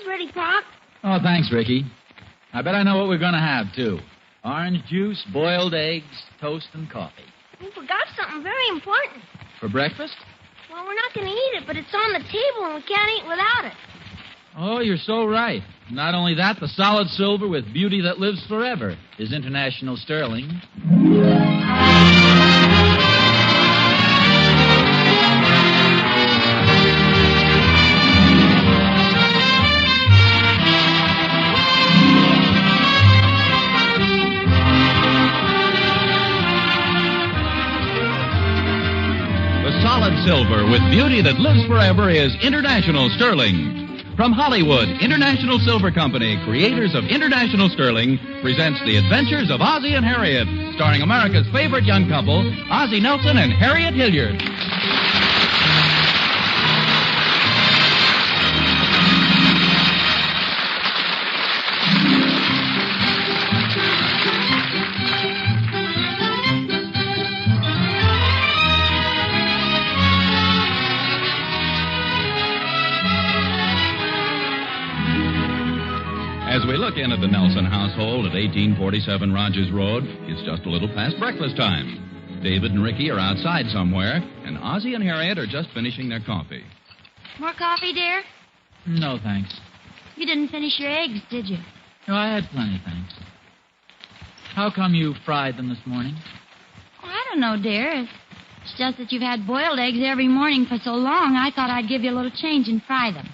is ready, Pop. Oh, thanks, Ricky. I bet I know what we're going to have, too. Orange juice, boiled eggs, toast, and coffee. You forgot something very important. For breakfast? Well, we're not going to eat it, but it's on the table and we can't eat without it. Oh, you're so right. Not only that, the solid silver with beauty that lives forever is International Sterling. Solid silver with beauty that lives forever is International Sterling. From Hollywood, International Silver Company, creators of International Sterling, presents The Adventures of Ozzie and Harriet, starring America's favorite young couple, Ozzie Nelson and Harriet Hilliard. As we look in at the Nelson household at 1847 Rogers Road, it's just a little past breakfast time. David and Ricky are outside somewhere, and Ozzie and Harriet are just finishing their coffee. More coffee, dear? No, thanks. You didn't finish your eggs, did you? No, I had plenty, thanks. How come you fried them this morning? Oh, I don't know, dear. It's just that you've had boiled eggs every morning for so long, I thought I'd give you a little change and fry them.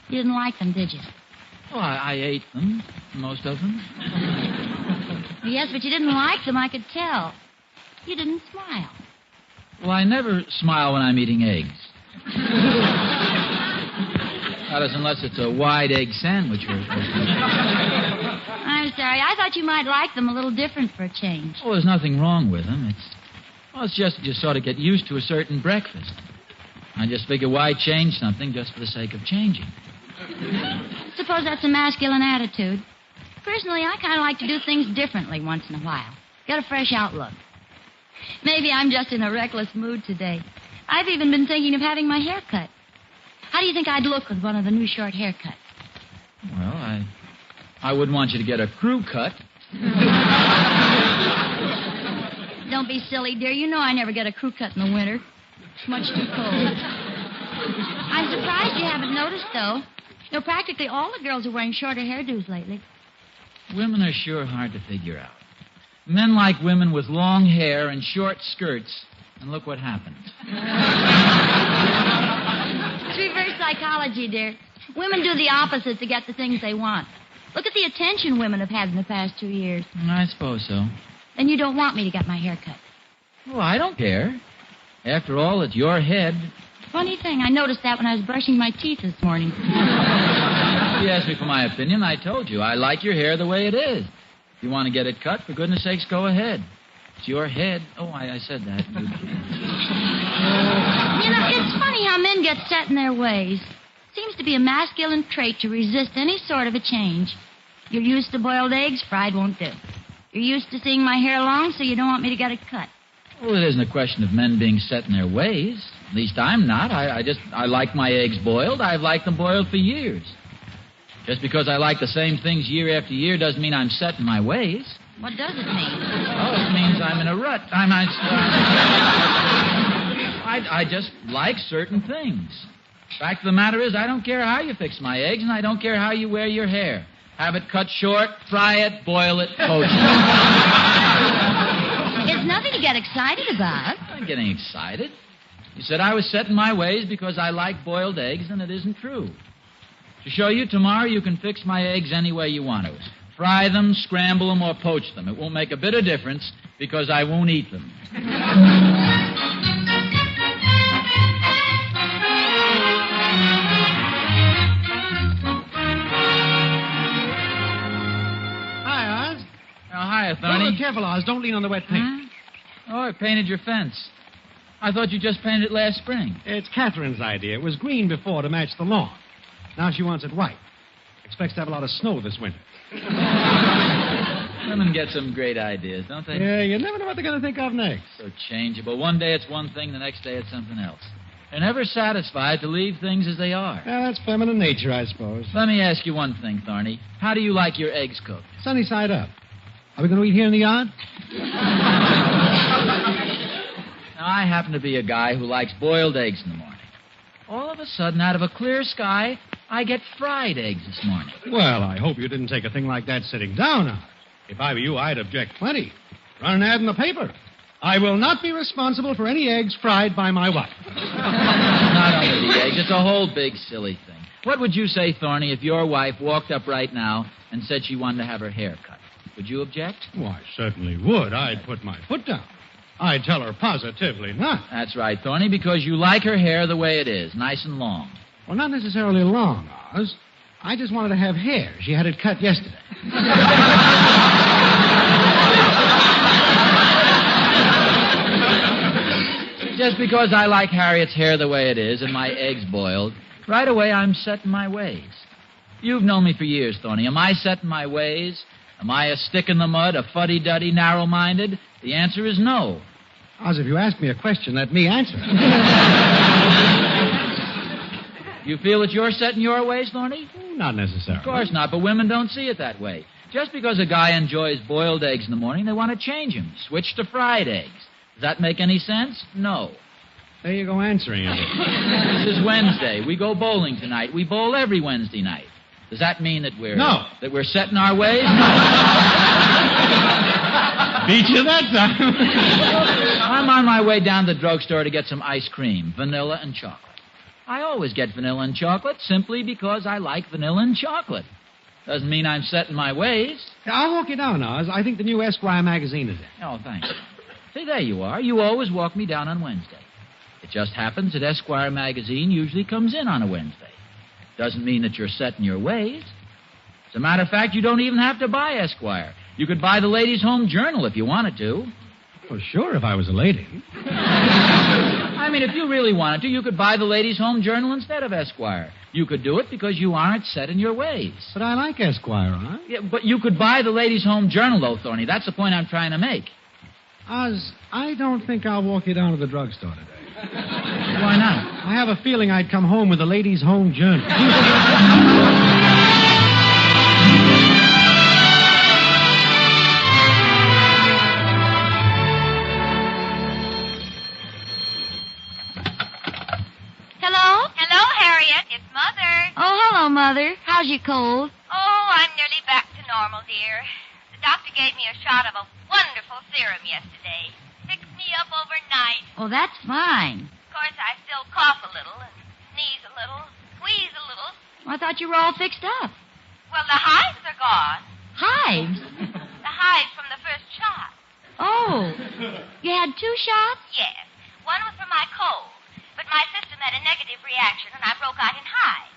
You didn't like them, did you? Oh, I ate them, most of them. Yes, but you didn't like them, I could tell. You didn't smile. Well, I never smile when I'm eating eggs. That is, unless it's a wide egg sandwich. I'm sorry. I thought you might like them a little different for a change. Oh, there's nothing wrong with them. It's just that you sort of get used to a certain breakfast. I just figure why change something just for the sake of changing. Suppose that's a masculine attitude. Personally, I kind of like to do things differently once in a while. Get a fresh outlook. Maybe I'm just in a reckless mood today. I've even been thinking of having my hair cut. How do you think I'd look with one of the new short haircuts? Well, I wouldn't want you to get a crew cut. Don't be silly, dear. You know I never get a crew cut in the winter. It's much too cold. I'm surprised you haven't noticed, though. You know, practically all the girls are wearing shorter hairdos lately. Women are sure hard to figure out. Men like women with long hair and short skirts, and look what happens. It's reverse psychology, dear. Women do the opposite to get the things they want. Look at the attention women have had in the past 2 years. I suppose so. Then you don't want me to get my hair cut. Well, I don't care. After all, it's your head. Funny thing, I noticed that when I was brushing my teeth this morning. You asked me for my opinion, I told you. I like your hair the way it is. If you want to get it cut, for goodness sakes, go ahead. It's your head. Oh, I said that. You know, it's funny how men get set in their ways. Seems to be a masculine trait to resist any sort of a change. You're used to boiled eggs, fried won't do. You're used to seeing my hair long, so you don't want me to get it cut. Well, it isn't a question of men being set in their ways. At least I'm not. I like my eggs boiled. I've liked them boiled for years. Just because I like the same things year after year doesn't mean I'm set in my ways. What does it mean? Oh, it means I'm in a rut. I just like certain things. Fact of the matter is, I don't care how you fix my eggs, and I don't care how you wear your hair. Have it cut short, fry it, boil it, poach it. It's nothing to get excited about. I'm not getting excited. You said I was set in my ways because I like boiled eggs, and it isn't true. To show you, tomorrow you can fix my eggs any way you want to. Fry them, scramble them, or poach them. It won't make a bit of difference because I won't eat them. Hi, Oz. Oh, hiya, Thorny. Oh, careful, Oz. Don't lean on the wet paint. Oh, I painted your fence. I thought you just painted it last spring. It's Catherine's idea. It was green before to match the lawn. Now she wants it white. Expects to have a lot of snow this winter. Women get some great ideas, don't they? Yeah, you never know what they're going to think of next. So changeable. One day it's one thing, the next day it's something else. They're never satisfied to leave things as they are. Well, that's feminine nature, I suppose. Let me ask you one thing, Thorny. How do you like your eggs cooked? Sunny side up. Are we going to eat here in the yard? Now, I happen to be a guy who likes boiled eggs in the morning. All of a sudden, out of a clear sky, I get fried eggs this morning. Well, I hope you didn't take a thing like that sitting down now. If I were you, I'd object plenty. Run an ad in the paper. I will not be responsible for any eggs fried by my wife. Not only the eggs, it's a whole big silly thing. What would you say, Thorny, if your wife walked up right now and said she wanted to have her hair cut? Would you object? Well, I certainly would. I'd put my foot down. I'd tell her positively not. That's right, Thorny, because you like her hair the way it is, nice and long. Well, not necessarily long, Oz. I just wanted to have hair. She had it cut yesterday. Just because I like Harriet's hair the way it is and my eggs boiled, right away I'm set in my ways. You've known me for years, Thorny. Am I set in my ways? Am I a stick in the mud, a fuddy-duddy, narrow-minded? The answer is no. Oz, if you ask me a question, let me answer. You feel that you're set in your ways, Thorny? Not necessarily. Of course not, but women don't see it that way. Just because a guy enjoys boiled eggs in the morning, they want to change him, switch to fried eggs. Does that make any sense? No. There you go answering it. This is Wednesday. We go bowling tonight. We bowl every Wednesday night. Does that mean that we're... No. That we're set in our ways? Beat you that time. I'm on my way down to the drugstore to get some ice cream, vanilla and chocolate. I always get vanilla and chocolate simply because I like vanilla and chocolate. Doesn't mean I'm set in my ways. I'll walk you down, Oz. I think the new Esquire magazine is in. Oh, thanks. See, there you are. You always walk me down on Wednesday. It just happens that Esquire magazine usually comes in on a Wednesday. Doesn't mean that you're set in your ways. As a matter of fact, you don't even have to buy Esquire. You could buy the Ladies' Home Journal if you wanted to. Well, sure, if I was a lady. I mean, if you really wanted to, you could buy the Ladies' Home Journal instead of Esquire. You could do it because you aren't set in your ways. But I like Esquire, huh? Yeah, but you could buy the Ladies' Home Journal, though, Thorny. That's the point I'm trying to make. Oz, I don't think I'll walk you down to the drugstore today. Why not? I have a feeling I'd come home with the Ladies' Home Journal. Hello? Hello, Harriet. It's Mother. Oh, hello, Mother. How's your cold? Oh, I'm nearly back to normal, dear. The doctor gave me a shot of a wonderful serum yesterday. Fixed me up overnight. Oh, that's fine. Of course, I still cough a little and sneeze a little, wheeze a little. I thought you were all fixed up. Well, the hives are gone. Hives? The hives from the first shot. Oh. You had 2 shots? Yes. One was for my cold, but my system had a negative reaction and I broke out in hives.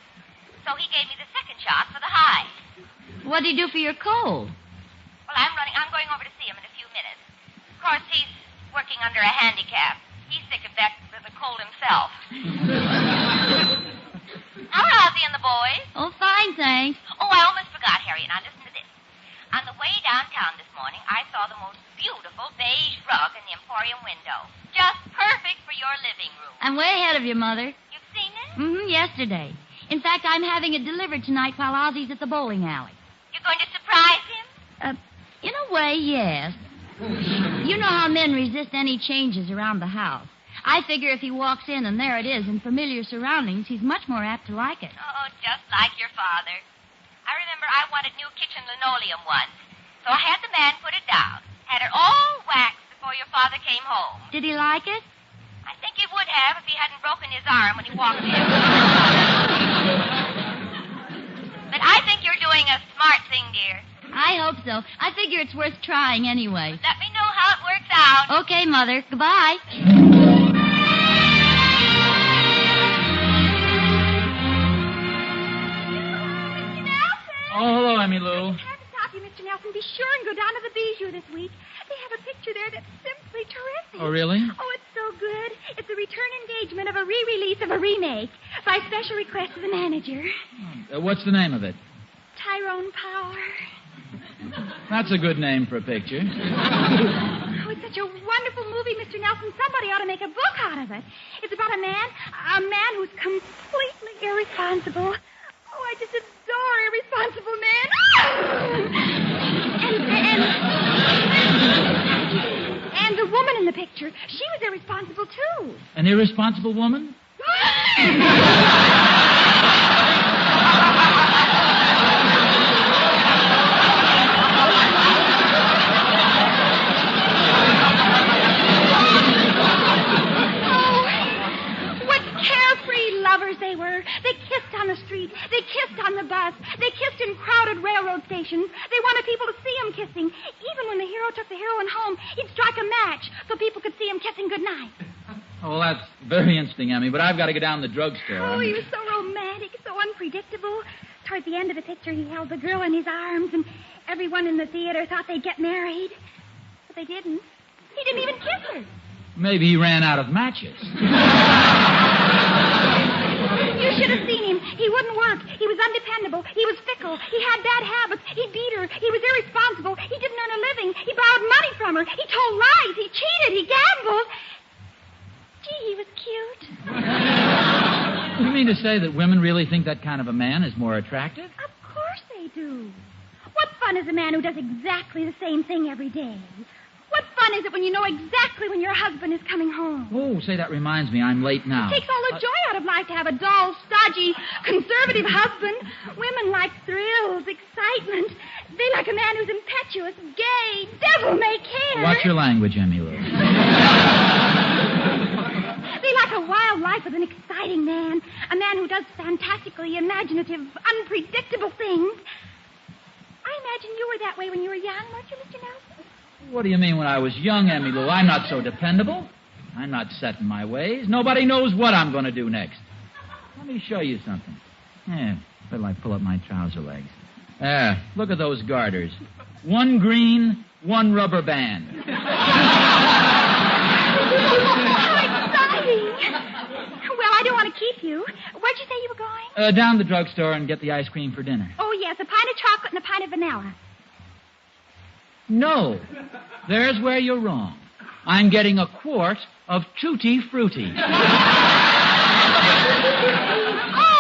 So he gave me the second shot for the hives. What did he do for your cold? Well, I'm going over to see him in a few minutes. Of course, he's working under a handicap. He's sick of the cold himself. How are Ozzie and the boys? Oh, fine, thanks. Oh, I almost forgot, Harriet. Now, listen to this. On the way downtown this morning, I saw the most beautiful beige rug in the Emporium window. Just perfect for your living room. I'm way ahead of you, Mother. You've seen it? Mm-hmm, yesterday. In fact, I'm having it delivered tonight while Ozzie's at the bowling alley. You're going to surprise him? In a way, yes. You know how men resist any changes around the house. I figure if he walks in and there it is in familiar surroundings, he's much more apt to like it. Oh, just like your father. I remember I wanted new kitchen linoleum once, so I had the man put it down. Had it all waxed before your father came home. Did he like it? I think he would have if he hadn't broken his arm when he walked in. But I think you're doing a smart thing, dear. I hope so. I figure it's worth trying anyway. Let me know how it works out. Okay, Mother. Goodbye. Oh, hello, Emmy Lou. I have to stop you, Mr. Nelson. Be sure and go down to the Bijou this week. They have a picture there that's simply terrific. Oh, really? Oh, it's so good. It's a return engagement of a re-release of a remake by special request of the manager. What's the name of it? Tyrone Power. That's a good name for a picture. Oh, it's such a wonderful movie, Mr. Mr. Nelson, somebody ought to make a book out of it. It's about a man who's completely irresponsible. Oh, I just adore irresponsible men. And the woman in the picture, she was irresponsible, too. An irresponsible woman? They were. They kissed on the street. They kissed on the bus. They kissed in crowded railroad stations. They wanted people to see them kissing. Even when the hero took the heroine home, he'd strike a match so people could see him kissing goodnight. Oh, well, that's very interesting, Emmy, but I've got to go down to the drugstore. Oh, he was so romantic, so unpredictable. Toward the end of the picture, he held the girl in his arms, and everyone in the theater thought they'd get married. But they didn't. He didn't even kiss her. Maybe he ran out of matches. You should have seen him. He wouldn't work. He was undependable. He was fickle. He had bad habits. He beat her. He was irresponsible. He didn't earn a living. He borrowed money from her. He told lies. He cheated. He gambled. Gee, he was cute. You mean to say that women really think that kind of a man is more attractive? Of course they do. What fun is a man who does exactly the same thing every day? What fun is it when you know exactly when your husband is coming home? Oh, say, that reminds me. I'm late now. It takes all the joy out of life to have a dull, stodgy, conservative husband. Women like thrills, excitement. They like a man who's impetuous, gay, devil-may-care. Watch your language, Emmy Lou. They like a wild life with an exciting man. A man who does fantastically imaginative, unpredictable things. I imagine you were that way when you were young, weren't you, Mr. Nelson? What do you mean when I was young, Emmy Lou? I'm not so dependable. I'm not set in my ways. Nobody knows what I'm going to do next. Let me show you something. Yeah, till I pull up my trouser legs. Look at those garters. One green, one rubber band. How exciting. Well, I don't want to keep you. Where'd you say you were going? Down to the drugstore and get the ice cream for dinner. Oh, yes, a pint of chocolate and a pint of vanilla. No. There's where you're wrong. I'm getting a quart of Tutti Frutti. Oh,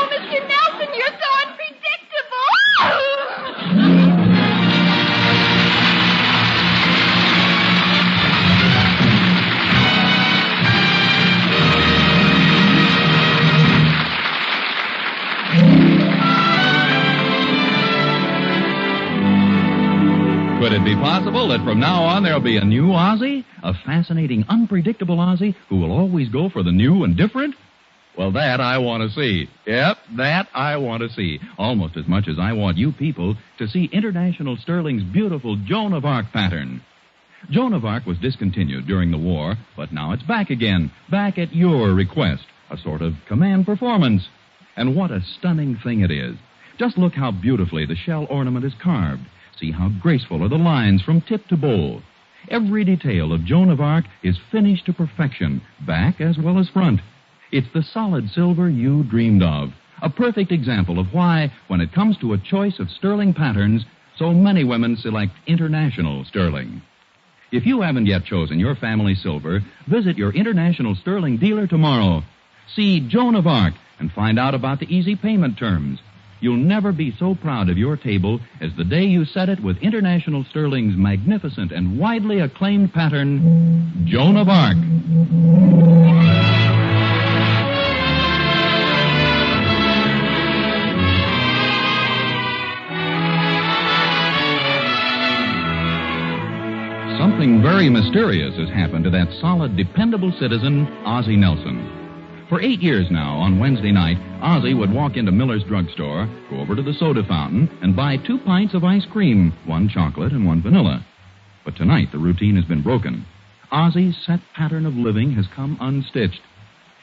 Mr. Nelson, you're so unpredictable. Could it be possible that from now on there'll be a new Ozzie? A fascinating, unpredictable Ozzie who will always go for the new and different? Well, that I want to see. Yep, that I want to see. Almost as much as I want you people to see International Sterling's beautiful Joan of Arc pattern. Joan of Arc was discontinued during the war, but now it's back again, back at your request. A sort of command performance. And what a stunning thing it is. Just look how beautifully the shell ornament is carved. See how graceful are the lines from tip to bowl. Every detail of Joan of Arc is finished to perfection, back as well as front. It's the solid silver you dreamed of. A perfect example of why, when it comes to a choice of sterling patterns, so many women select International Sterling. If you haven't yet chosen your family silver, visit your International Sterling dealer tomorrow. See Joan of Arc and find out about the easy payment terms. You'll never be so proud of your table as the day you set it with International Sterling's magnificent and widely acclaimed pattern, Joan of Arc. Something very mysterious has happened to that solid, dependable citizen, Ozzie Nelson. For 8 years now, on Wednesday night, Ozzie would walk into Miller's drugstore, go over to the soda fountain, and buy 2 pints of ice cream, 1 chocolate and 1 vanilla. But tonight, the routine has been broken. Ozzie's set pattern of living has come unstitched.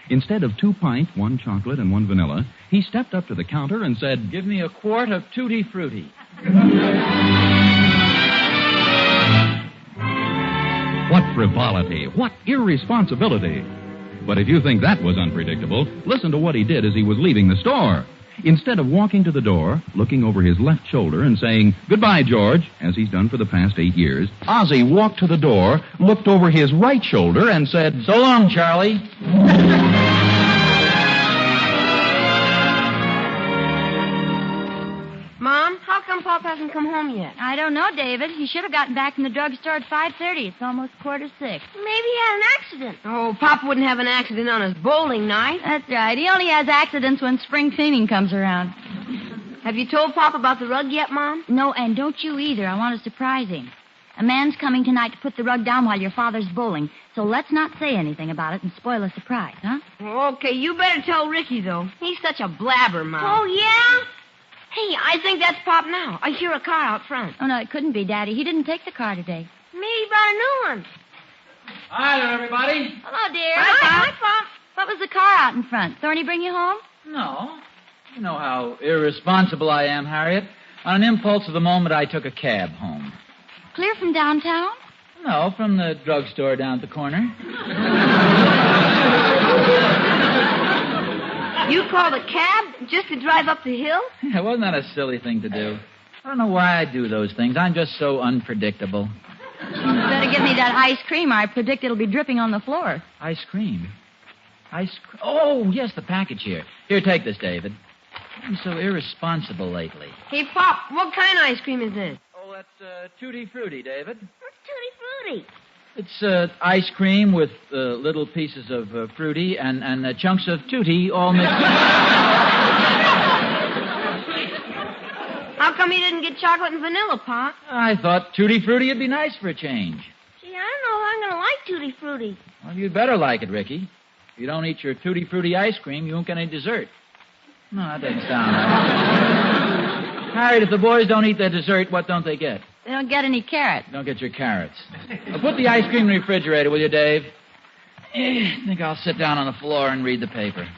Instead of 2 pints, 1 chocolate, and 1 vanilla, he stepped up to the counter and said, "Give me a quart of Tutti Frutti." What frivolity! What irresponsibility! But if you think that was unpredictable, listen to what he did as he was leaving the store. Instead of walking to the door, looking over his left shoulder and saying, "Goodbye, George," as he's done for the past 8 years, Ozzie walked to the door, looked over his right shoulder, and said, "So long, Charlie." Mom, how come Pop hasn't come home yet? I don't know, David. He should have gotten back from the drugstore at 5:30. It's almost 5:45. Maybe he had an accident. Oh, Pop wouldn't have an accident on his bowling night. That's right. He only has accidents when spring cleaning comes around. Have you told Pop about the rug yet, Mom? No, and don't you either. I want to surprise him. A man's coming tonight to put the rug down while your father's bowling, so let's not say anything about it and spoil a surprise, huh? Okay, you better tell Ricky, though. He's such a blabber, Mom. Oh, yeah? Hey, I think that's Pop now. I hear a car out front. Oh, no, it couldn't be, Daddy. He didn't take the car today. Maybe he brought a new one. Hi there, everybody. Hello, dear. Hi, Pop. What was the car out in front? Thorny bring you home? No. You know how irresponsible I am, Harriet. On an impulse of the moment, I took a cab home. Clear from downtown? No, from the drugstore down at the corner. You called a cab just to drive up the hill? Yeah, wasn't that a silly thing to do? I don't know why I do those things. I'm just so unpredictable. You better give me that ice cream. I predict it'll be dripping on the floor. Ice cream? Oh, yes, the package here. Here, take this, David. I'm so irresponsible lately. Hey, Pop, what kind of ice cream is this? Oh, that's Tutti Frutti, David. What's Tutti Frutti? It's ice cream with little pieces of fruity and chunks of tutti all mixed. How come you didn't get chocolate and vanilla, Pop? I thought Tutti Frutti would be nice for a change. Gee, I don't know if I'm going to like Tutti Frutti. Well, you'd better like it, Ricky. If you don't eat your Tutti Frutti ice cream, you won't get any dessert. No, that doesn't sound right. Harriet, if the boys don't eat their dessert, what don't they get? They don't get any carrots. Don't get your carrots. Well, put the ice cream in the refrigerator, will you, Dave? I think I'll sit down on the floor and read the paper.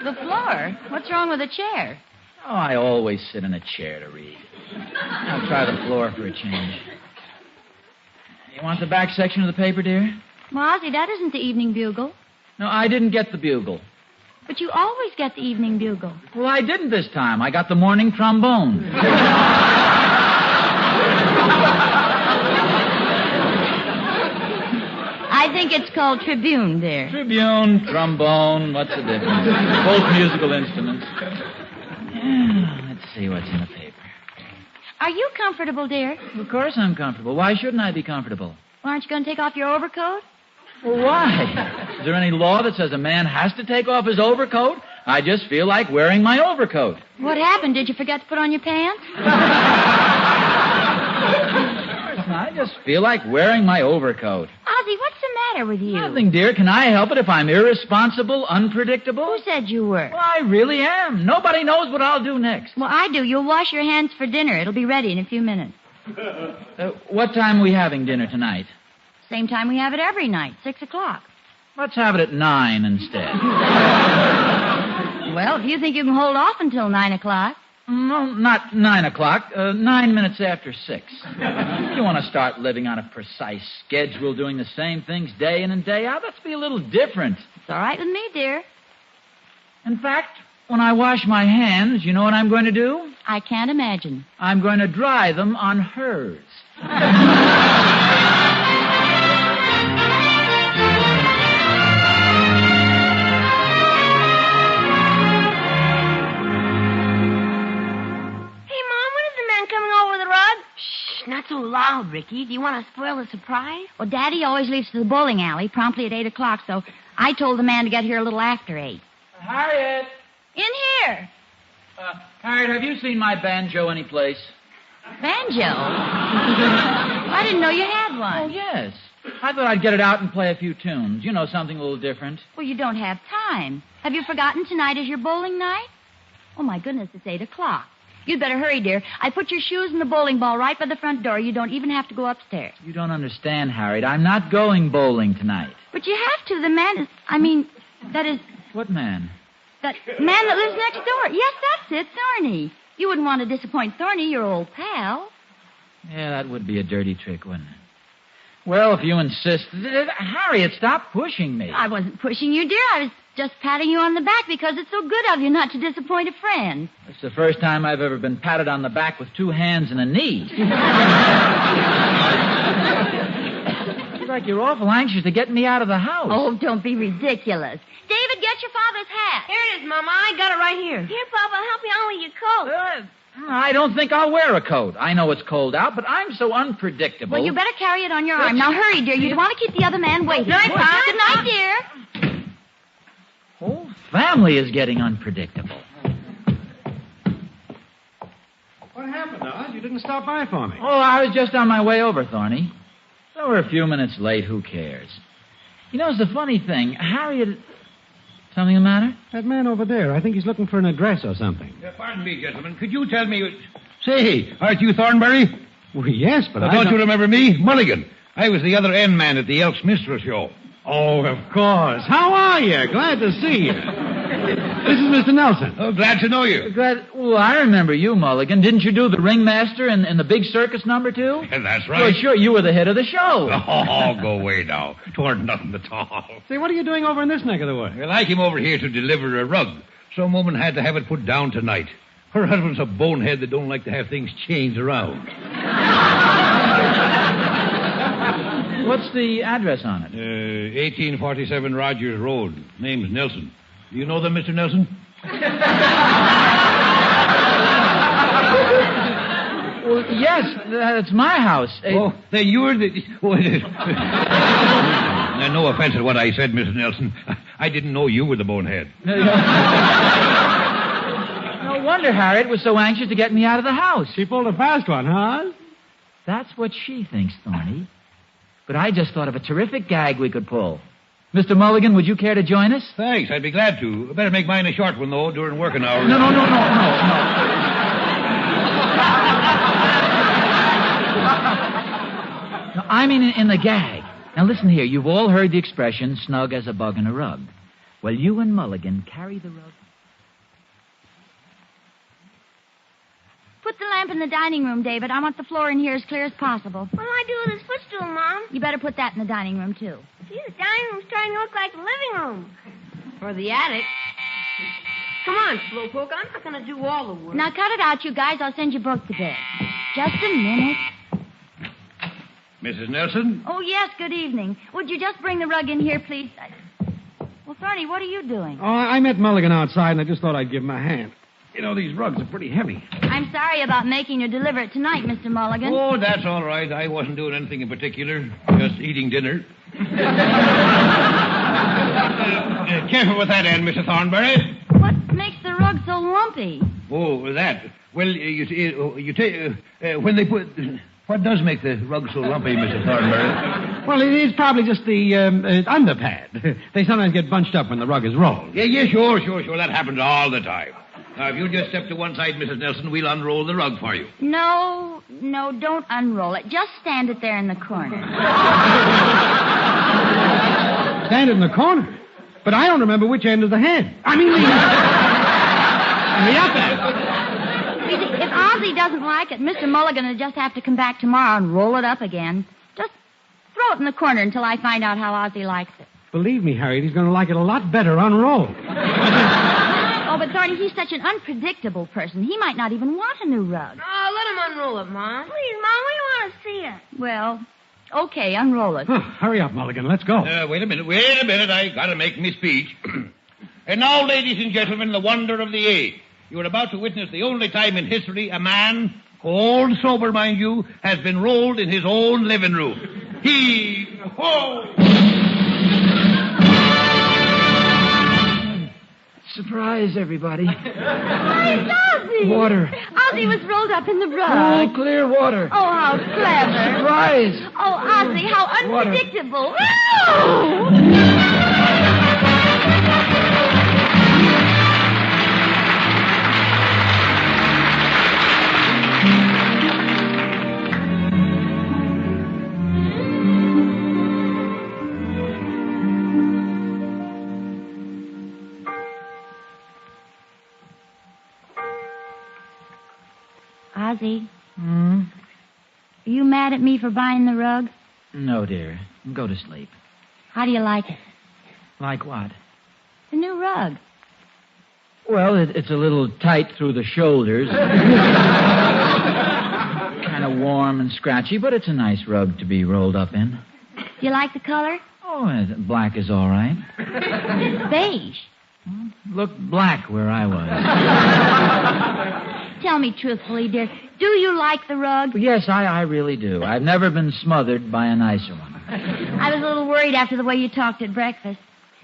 The floor? What's wrong with a chair? Oh, I always sit in a chair to read. I'll try the floor for a change. You want the back section of the paper, dear? Well, Ozzie, that isn't the Evening Bugle. No, I didn't get the bugle. But you always get the Evening Bugle. Well, I didn't this time. I got the morning trombone. I think it's called Tribune, dear. Tribune, trombone, what's the difference? Both musical instruments. Let's see what's in the paper. Are you comfortable, dear? Of course I'm comfortable. Why shouldn't I be comfortable? Well, aren't you going to take off your overcoat? Well, why? Is there any law that says a man has to take off his overcoat? I just feel like wearing my overcoat. What happened? Did you forget to put on your pants? I just feel like wearing my overcoat. Ozzie, what's the matter with you? Nothing, dear. Can I help it if I'm irresponsible, unpredictable? Who said you were? Well, I really am. Nobody knows what I'll do next. Well, I do. You'll wash your hands for dinner. It'll be ready in a few minutes. What time are we having dinner tonight? Same time we have it every night, 6 o'clock. Let's have it at 9 instead. Well, if you think you can hold off until 9 o'clock. No, not 9 o'clock. 9 minutes after 6. You want to start living on a precise schedule, doing the same things day in and day out? Let's be a little different. It's all right with me, dear. In fact, when I wash my hands, you know what I'm going to do? I can't imagine. I'm going to dry them on hers. Not so loud, Ricky. Do you want to spoil the surprise? Well, Daddy always leaves to the bowling alley promptly at 8 o'clock, so I told the man to get here a little after 8. Harriet! In here. Harriet, have you seen my banjo anyplace? Banjo? I didn't know you had one. Oh, yes. I thought I'd get it out and play a few tunes. You know, something a little different. Well, you don't have time. Have you forgotten tonight is your bowling night? Oh, my goodness, it's 8 o'clock. You'd better hurry, dear. I put your shoes and the bowling ball right by the front door. You don't even have to go upstairs. You don't understand, Harriet. I'm not going bowling tonight. But you have to. The man is... that is... What man? That man that lives next door. Yes, that's it, Thorny. You wouldn't want to disappoint Thorny, your old pal. Yeah, that would be a dirty trick, wouldn't it? Well, if you insist. Harriet, stop pushing me. I wasn't pushing you, dear. I was just patting you on the back because it's so good of you not to disappoint a friend. It's the first time I've ever been patted on the back with 2 hands and a knee. Seems like you're awful anxious to get me out of the house. Oh, don't be ridiculous. David, get your father's hat. Here it is, Mama. I got it right here. Here, Papa, I'll help you on with your coat. I don't think I'll wear a coat. I know it's cold out, but I'm so unpredictable. Well, you better carry it on your arm. Now, hurry, dear. You want to keep the other man waiting. Night, Pop. Good night, dear. Whole family is getting unpredictable. What happened, Oz? You didn't stop by for me. Oh, I was just on my way over, Thorny. So we're a few minutes late. Who cares? You know, it's the funny thing. Harriet... Something the matter? That man over there, I think he's looking for an address or something. Pardon me, gentlemen. Could you tell me... Say, aren't you Thornberry? Well, yes, but Don't you remember me? Mulligan. I was the other end man at the Elks Mistress show. Oh, of course. How are you? Glad to see you. This is Mr. Nelson. Oh, glad to know you. Well, I remember you, Mulligan. Didn't you do the ringmaster in the big circus number, too? Yeah, that's Well, right. sure, you were the head of the show. Oh, go away now. 'Twarn't nothing at all. Say, what are you doing over in this neck of the woods? Well, I came over here to deliver a rug. Some woman had to have it put down tonight. Her husband's a bonehead that don't like to have things changed around. What's the address on it? 1847 Rogers Road. Name's Nelson. Do you know them, Mr. Nelson? Well, yes, that's my house. Oh, then you're the... Now, no offense at what I said, Mr. Nelson. I didn't know you were the bonehead. No wonder Harriet was so anxious to get me out of the house. She pulled a fast one, huh? That's what she thinks, Thorny. But I just thought of a terrific gag we could pull. Mr. Mulligan, would you care to join us? Thanks, I'd be glad to. Better make mine a short one, though, during working hours. No. No, I mean in the gag. Now, listen here. You've all heard the expression, snug as a bug in a rug. Well, you and Mulligan carry the rug. Put the lamp in the dining room, David. I want the floor in here as clear as possible. What'll I do with this footstool, Mom? You better put that in the dining room, too. Gee, the dining room's starting to look like the living room. Or the attic. Come on, Slowpoke. I'm not going to do all the work. Now, cut it out, you guys. I'll send you both to bed. Just a minute. Mrs. Nelson? Oh, yes, good evening. Would you just bring the rug in here, please? Well, Thorny, what are you doing? Oh, I met Mulligan outside, and I just thought I'd give him a hand. You know, these rugs are pretty heavy. I'm sorry about making you deliver it tonight, Mr. Mulligan. Oh, that's all right. I wasn't doing anything in particular. Just eating dinner. Careful with that end, Mr. Thornberry. What makes the rug so lumpy? Oh, that. Well, you take... when they put... What does make the rug so lumpy, Mr. Thornberry? Well, it is probably just the underpad. They sometimes get bunched up when the rug is rolled. Yeah, sure. That happens all the time. Now, if you just step to one side, Mrs. Nelson, we'll unroll the rug for you. No, don't unroll it. Just stand it there in the corner. Stand in the corner? But I don't remember which end is the head. I mean, the up end. You see, if Ozzie doesn't like it, Mr. Mulligan will just have to come back tomorrow and roll it up again. Just throw it in the corner until I find out how Ozzie likes it. Believe me, Harriet, he's going to like it a lot better unrolled. Oh, but Thorny, he's such an unpredictable person. He might not even want a new rug. Oh, let him unroll it, Mom. Please, Mom, we want to see it. Well, okay, unroll it. Hurry up, Mulligan. Let's go. Wait a minute. I got to make me speech. And now, ladies and gentlemen, the wonder of the age. You are about to witness the only time in history a man, cold sober, mind you, has been rolled in his own living room. He-ho! Surprise, everybody. Where's Ozzie? Water. Ozzie was rolled up in the rug. Cool, clear water. Oh, how clever. Surprise. Oh, Ozzie, how Water. unpredictable. Ozzie, are you mad at me for buying the rug? No, dear. Go to sleep. How do you like it? Like what? The new rug. Well, it's a little tight through the shoulders. Kind of warm and scratchy, but it's a nice rug to be rolled up in. Do you like the color? Oh, black is all right. Beige. Looked black where I was. Tell me truthfully, dear, do you like the rug? Yes, I really do. I've never been smothered by a nicer one. I was a little worried after the way you talked at breakfast.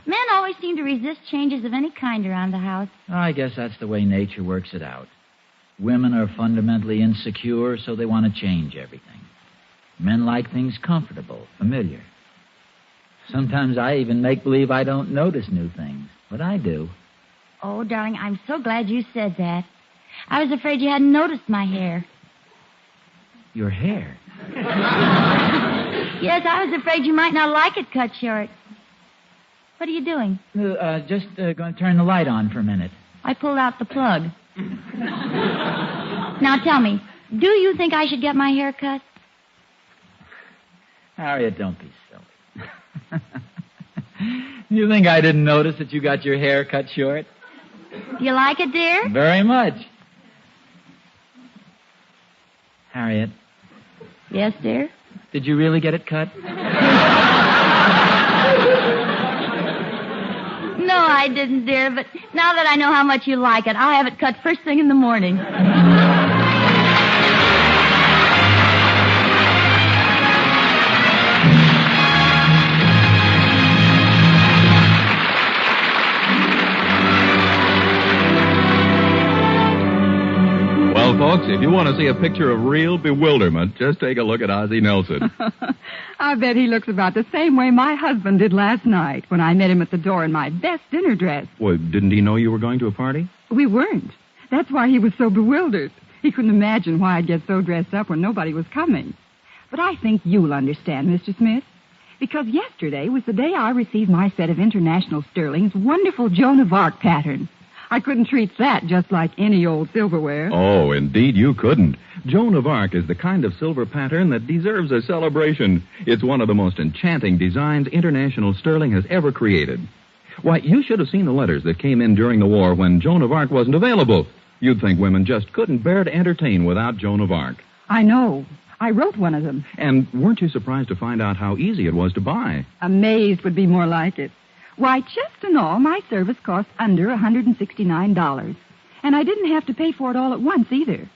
Men always seem to resist changes of any kind around the house. I guess that's the way nature works it out. Women are fundamentally insecure, so they want to change everything. Men like things comfortable, familiar. Sometimes I even make believe I don't notice new things, but I do. Oh, darling, I'm so glad you said that. I was afraid you hadn't noticed my hair. Your hair? Yes, I was afraid you might not like it cut short. What are you doing? Just going to turn the light on for a minute. I pulled out the plug. Now tell me, do you think I should get my hair cut? Harriet, don't be silly. You think I didn't notice that you got your hair cut short? Do you like it, dear? Very much. Harriet. Yes, dear? Did you really get it cut? No, I didn't, dear, but now that I know how much you like it, I'll have it cut first thing in the morning. Well, folks, if you want to see a picture of real bewilderment, just take a look at Ozzie Nelson. I bet he looks about the same way my husband did last night when I met him at the door in my best dinner dress. Well, didn't he know you were going to a party? We weren't. That's why he was so bewildered. He couldn't imagine why I'd get so dressed up when nobody was coming. But I think you'll understand, Mr. Smith, because yesterday was the day I received my set of International Sterling's wonderful Joan of Arc pattern. I couldn't treat that just like any old silverware. Oh, indeed you couldn't. Joan of Arc is the kind of silver pattern that deserves a celebration. It's one of the most enchanting designs International Sterling has ever created. Why, you should have seen the letters that came in during the war when Joan of Arc wasn't available. You'd think women just couldn't bear to entertain without Joan of Arc. I know. I wrote one of them. And weren't you surprised to find out how easy it was to buy? Amazed would be more like it. Why, chest and all, my service cost under $169. And I didn't have to pay for it all at once, either.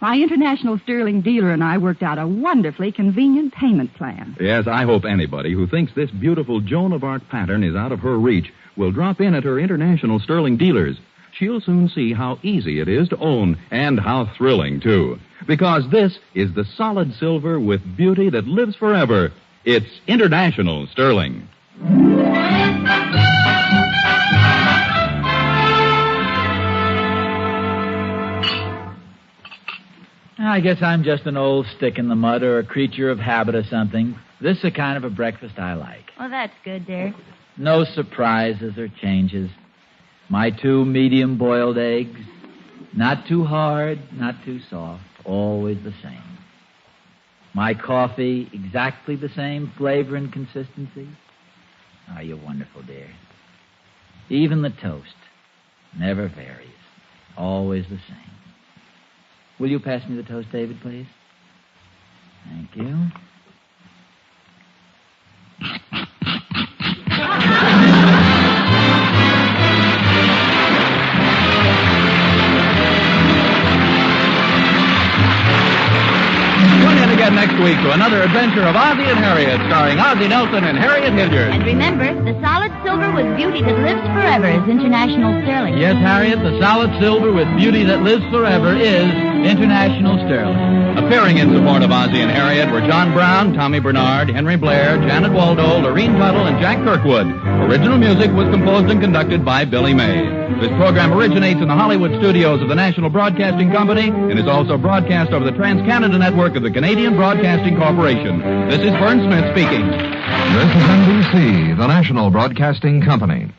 My International Sterling dealer and I worked out a wonderfully convenient payment plan. Yes, I hope anybody who thinks this beautiful Joan of Arc pattern is out of her reach will drop in at her International Sterling dealers. She'll soon see how easy it is to own, and how thrilling, too. Because this is the solid silver with beauty that lives forever. It's International Sterling. I guess I'm just an old stick in the mud or a creature of habit or something. This is the kind of a breakfast I like. Well, that's good, dear. No surprises or changes. My 2 medium boiled eggs. Not too hard, not too soft. Always the same. My coffee, exactly the same flavor and consistency. Oh, you're wonderful, dear. Even the toast never varies. Always the same. Will you pass me the toast, David, please? Thank you. Tune in again next week to another adventure of Ozzie and Harriet, starring Ozzie Nelson and Harriet Hilliard. And remember, the solid silver with beauty that lives forever is International Sterling. Yes, Harriet, the solid silver with beauty that lives forever is International Sterling. Appearing in support of Ozzie and Harriet were John Brown, Tommy Bernard, Henry Blair, Janet Waldo, Lorene Tuttle, and Jack Kirkwood. Original music was composed and conducted by Billy May. This program originates in the Hollywood studios of the National Broadcasting Company and is also broadcast over the Trans-Canada Network of the Canadian Broadcasting Corporation. This is Vern Smith speaking. This is NBC, the National Broadcasting Company.